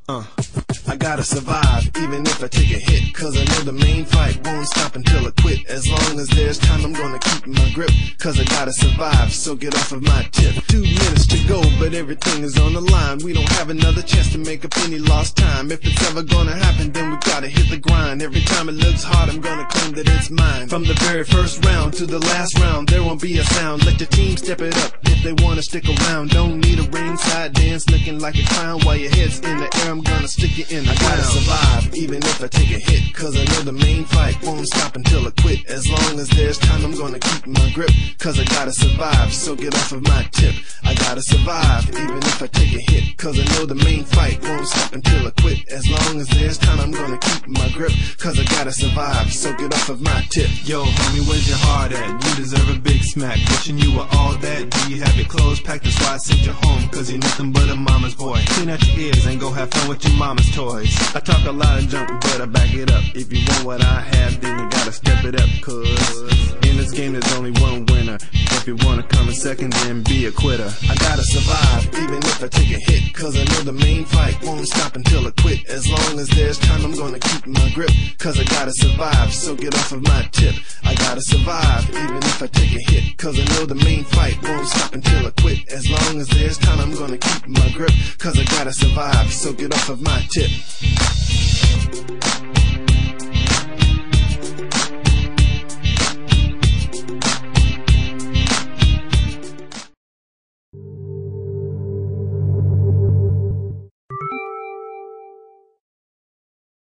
I gotta survive, even if I take a hit, cause I know the main fight won't stop until I quit. As long as there's time, I'm gonna keep my grip, cause I gotta survive, so get off of my tip. 2 minutes to go, but everything is on the line. We don't have another chance to make up any lost time. If it's ever gonna happen, then we gotta hit the grind. Every time it looks hard, I'm gonna claim that it's mine. From the very first round to the last round, there won't be a sound. Let the team step it up if they wanna stick around. Don't need a ringside dance looking like a clown. While your head's in the air, I'm gonna stick you in the ground. I gotta survive, even if I take a hit, cause I know the main fight won't stop until I quit. As long as there's time, I'm gonna keep my grip, cause I gotta survive, so get off of my tip. I gotta survive, even if I take a hit, cause I know the main fight won't stop until I quit. As long as there's time, I'm gonna keep my grip, cause I gotta survive, so get off of my tip. Yo, homie, where's your heart at? You deserve a big smack. Wishing you were all that. Do you have your clothes packed? That's why I sent you home, cause you're nothing but a mama's boy. Clean out your ears and go have fun with your mama's toys. I talk a lot of junk, but I back it up. If you want what I have, then you gotta step it up, cause in this game there's only one winner. If you wanna come in second, then be a quitter. I gotta survive, even if I take a hit, cause I know the main fight won't stop until I quit. As long as there's time, I'm gonna keep my grip, cause I gotta survive, so get off of my tip. I gotta survive, even if I take a hit, cause I know the main fight won't stop until I quit. As long as there's time, I'm gonna keep my grip, cause I gotta survive, so get off of my tip.